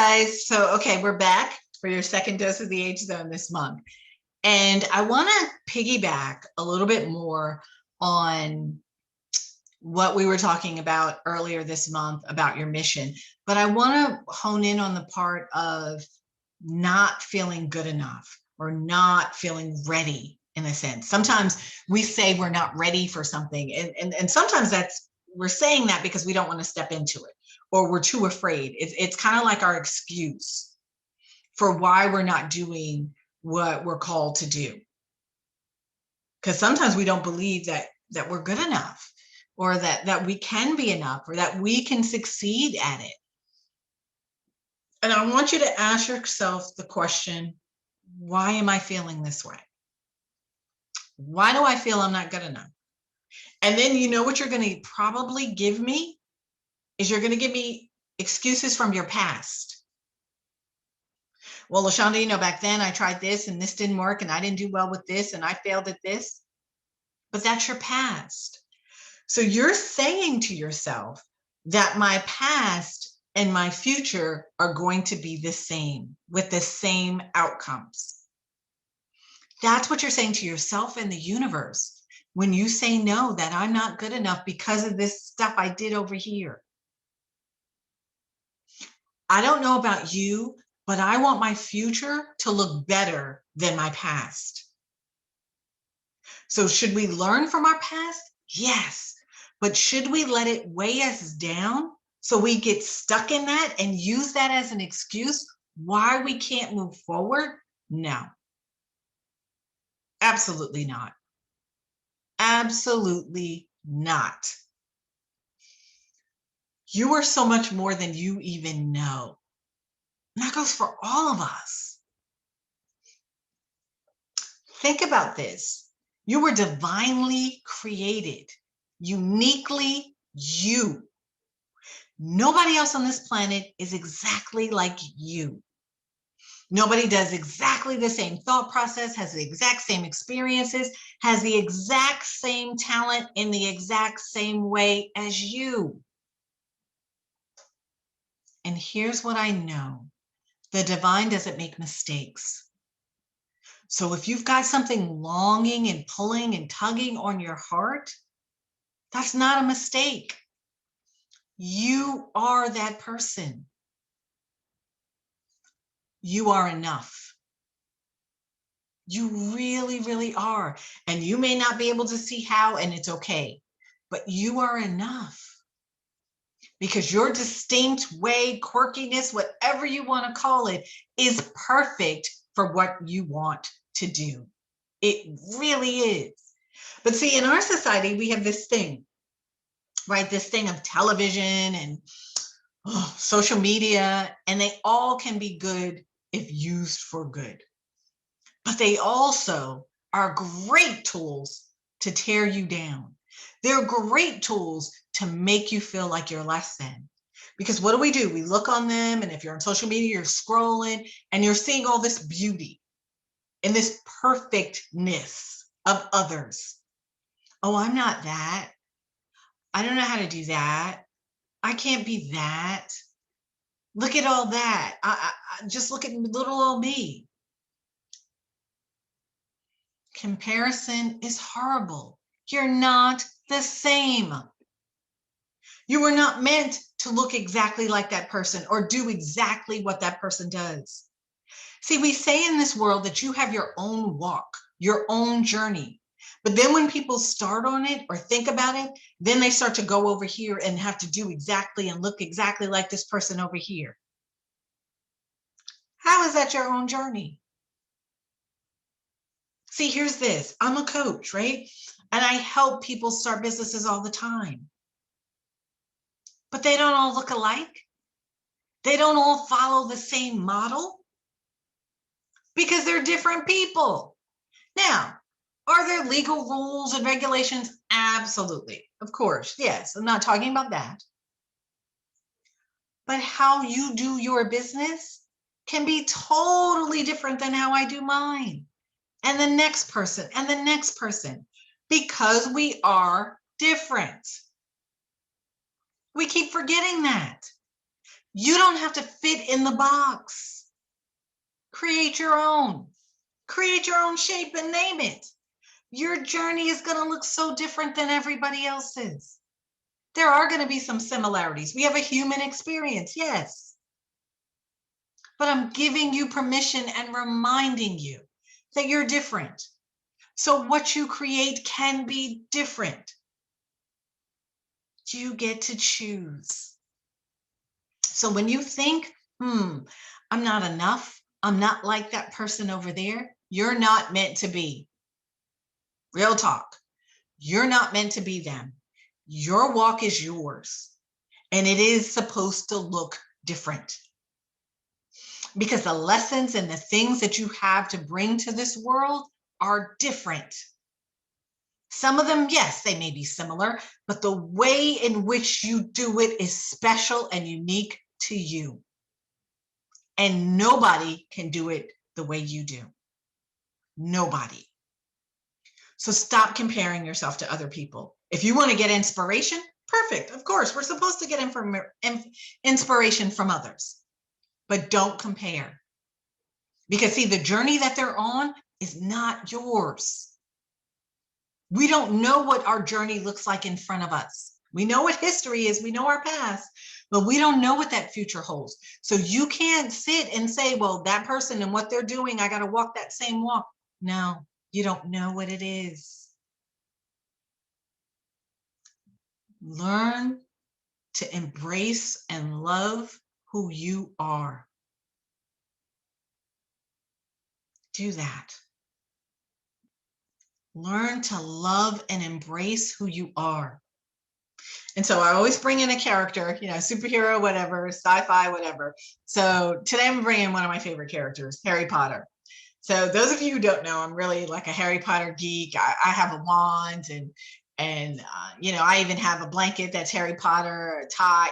guys. So, okay, we're back for your second dose of the Age Zone this month. And I want to piggyback a little bit more on what we were talking about earlier this month about your mission. But I want to hone in on the part of not feeling good enough or not feeling ready in a sense. Sometimes we say we're not ready for something. And sometimes we're saying that because we don't want to step into it or we're too afraid. It's kind of like our excuse for why we're not doing what we're called to do. Because sometimes we don't believe that we're good enough or that we can be enough or that we can succeed at it. And I want you to ask yourself the question, why am I feeling this way? Why do I feel I'm not good enough? And then you know what you're going to probably give me is you're going to give me excuses from your past. Well, LaShonda, back then I tried this and this didn't work and I didn't do well with this and I failed at this. But that's your past. So you're saying to yourself that my past and my future are going to be the same with the same outcomes. That's what you're saying to yourself and the universe when you say no, that I'm not good enough because of this stuff I did over here. I don't know about you, but I want my future to look better than my past. So should we learn from our past? Yes. But should we let it weigh us down so we get stuck in that and use that as an excuse why we can't move forward? No. Absolutely not. Absolutely not. You are so much more than you even know. And that goes for all of us. Think about this. You were divinely created, uniquely you. Nobody else on this planet is exactly like you. Nobody does exactly the same thought process, has the exact same experiences, has the exact same talent in the exact same way as you. And here's what I know. The divine doesn't make mistakes. So if you've got something longing and pulling and tugging on your heart, that's not a mistake. You are that person. You are enough. You really, really are. And you may not be able to see how, and it's okay, but you are enough. Because your distinct way, quirkiness, whatever you want to call it, is perfect for what you want to do. It really is. But see, in our society, we have this thing, right? This thing of television and social media, and they all can be good if used for good. But they also are great tools to tear you down. They're great tools to make you feel like you're less than. Because what do? We look on them, and if you're on social media, you're scrolling, and you're seeing all this beauty and this perfectness of others. Oh, I'm not that. I don't know how to do that. I can't be that. Look at all that. I just look at little old me. Comparison is horrible. You're not the same. You were not meant to look exactly like that person or do exactly what that person does. See, we say in this world that you have your own walk, your own journey. But then when people start on it or think about it, then they start to go over here and have to do exactly and look exactly like this person over here. How is that your own journey? See, here's this. I'm a coach, right? And I help people start businesses all the time. But they don't all look alike. They don't all follow the same model because they're different people. Now, are there legal rules and regulations? Absolutely. Of course. Yes. I'm not talking about that. But how you do your business can be totally different than how I do mine. And the next person and the next person, because we are different. We keep forgetting that. You don't have to fit in the box. Create your own. Create your own shape and name it. Your journey is going to look so different than everybody else's. There are going to be some similarities. We have a human experience, yes. But I'm giving you permission and reminding you that you're different. So what you create can be different. You get to choose. So when you think, I'm not enough, I'm not like that person over there, you're not meant to be. Real talk. You're not meant to be them. Your walk is yours, and it is supposed to look different. Because the lessons and the things that you have to bring to this world are different. Some of them, yes, they may be similar, but the way in which you do it is special and unique to you. And nobody can do it the way you do. Nobody. So stop comparing yourself to other people. If you want to get inspiration, perfect. Of course, we're supposed to get inspiration from others, but don't compare. Because see, the journey that they're on is not yours. We don't know what our journey looks like in front of us. We know what history is, we know our past, but we don't know what that future holds. So you can't sit and say, well, that person and what they're doing, I got to walk that same walk. No, you don't know what it is. Learn to embrace and love who you are. Do that. Learn to love and embrace who you are. And so I always bring in a character, superhero, whatever, sci-fi, whatever. So today I'm bringing one of my favorite characters, Harry Potter. So those of you who don't know, I'm really like a Harry Potter geek. I have a wand and I even have a blanket that's Harry Potter, a tie.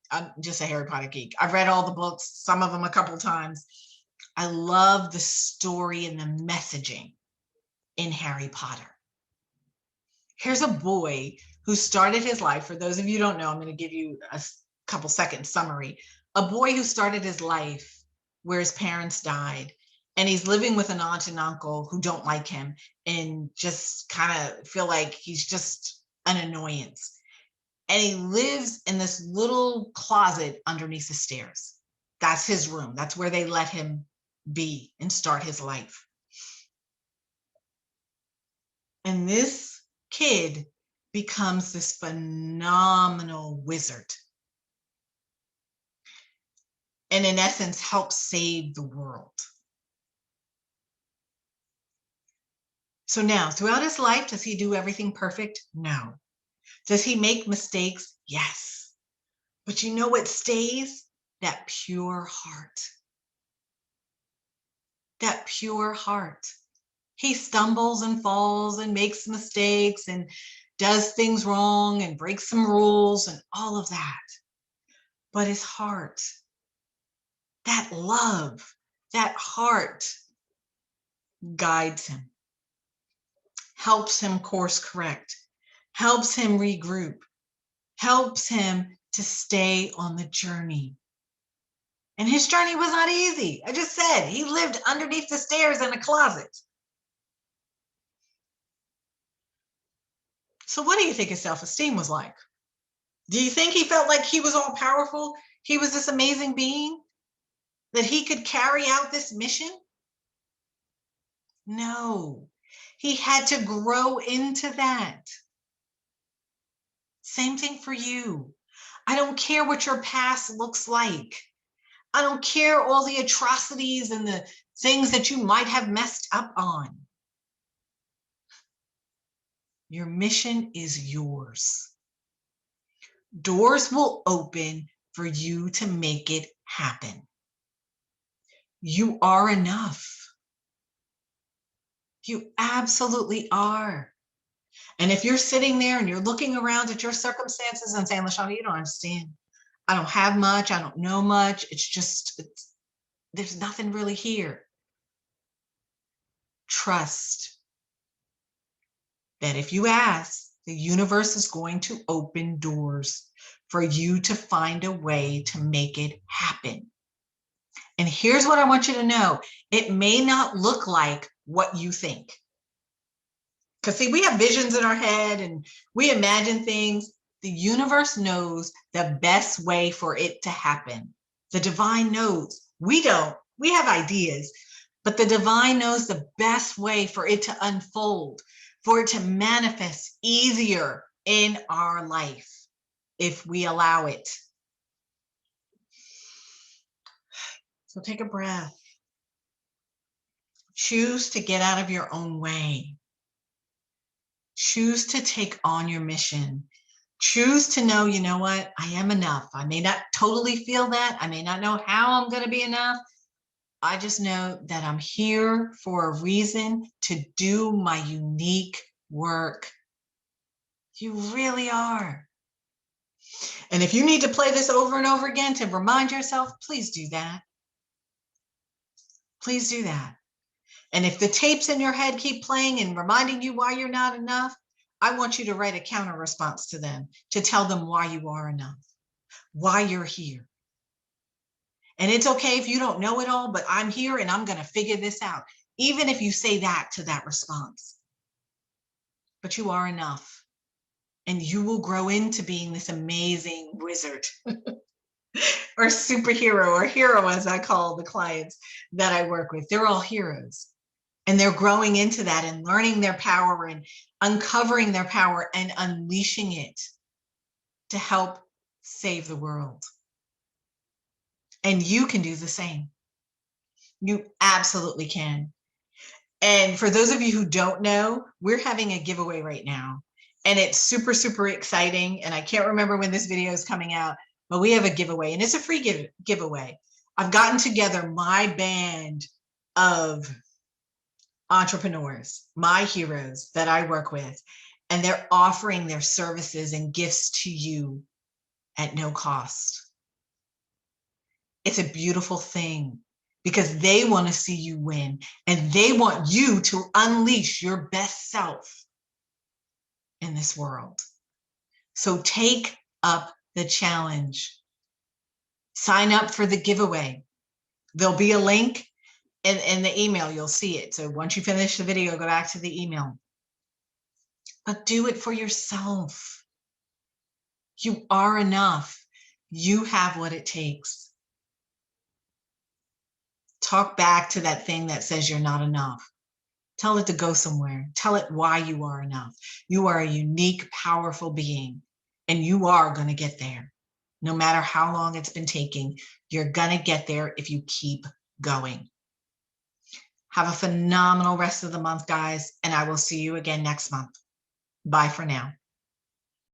I'm just a Harry Potter geek. I've read all the books, some of them a couple of times. I love the story and the messaging in Harry Potter. Here's a boy who started his life. For those of you who don't know, I'm going to give you a couple seconds summary. A boy who started his life where his parents died, and he's living with an aunt and uncle who don't like him and just kind of feel like he's just an annoyance. And he lives in this little closet underneath the stairs. That's his room. That's where they let him be and start his life. And this kid becomes this phenomenal wizard. And in essence, helps save the world. So now, throughout his life, does he do everything perfect? No. Does he make mistakes? Yes. But you know what stays? That pure heart. That pure heart. He stumbles and falls and makes mistakes and does things wrong and breaks some rules and all of that. But his heart, that love, that heart guides him, helps him course correct, helps him regroup, helps him to stay on the journey. And his journey was not easy. I just said he lived underneath the stairs in a closet. So what do you think his self-esteem was like? Do you think he felt like he was all powerful? He was this amazing being that he could carry out this mission? No, he had to grow into that. Same thing for you. I don't care what your past looks like. I don't care all the atrocities and the things that you might have messed up on. Your mission is yours. Doors will open for you to make it happen. You are enough. You absolutely are. And if you're sitting there and you're looking around at your circumstances and saying, LaShonda, you don't understand. I don't have much. I don't know much. There's nothing really here. Trust that if you ask, the universe is going to open doors for you to find a way to make it happen. And here's what I want you to know. It may not look like what you think. Because see, we have visions in our head and we imagine things. The universe knows the best way for it to happen. The divine knows. We don't. We have ideas, but the divine knows the best way for it to unfold, for it to manifest easier in our life if we allow it. So take a breath. Choose to get out of your own way. Choose to take on your mission. Choose to know, you know what? I am enough. I may not totally feel that. I may not know how I'm going to be enough. I just know that I'm here for a reason to do my unique work. You really are. And if you need to play this over and over again to remind yourself, please do that. Please do that. And if the tapes in your head keep playing and reminding you why you're not enough, I want you to write a counter response to them to tell them why you are enough, why you're here. And it's okay if you don't know it all, but I'm here and I'm going to figure this out. Even if you say that to that response. But you are enough. And you will grow into being this amazing wizard or superhero or hero, as I call the clients that I work with. They're all heroes. And they're growing into that and learning their power and uncovering their power and unleashing it to help save the world. And you can do the same. You absolutely can. And for those of you who don't know, we're having a giveaway right now. And it's super, super exciting. And I can't remember when this video is coming out, but we have a giveaway and it's a free giveaway. I've gotten together my band of entrepreneurs, my heroes that I work with, and they're offering their services and gifts to you at no cost. It's a beautiful thing because they want to see you win and they want you to unleash your best self in this world. So take up the challenge. Sign up for the giveaway. There'll be a link in the email, you'll see it. So once you finish the video, go back to the email. But do it for yourself. You are enough. You have what it takes. Talk back to that thing that says you're not enough. Tell it to go somewhere. Tell it why you are enough. You are a unique, powerful being, and you are going to get there. No matter how long it's been taking, you're going to get there if you keep going. Have a phenomenal rest of the month, guys, and I will see you again next month. Bye for now.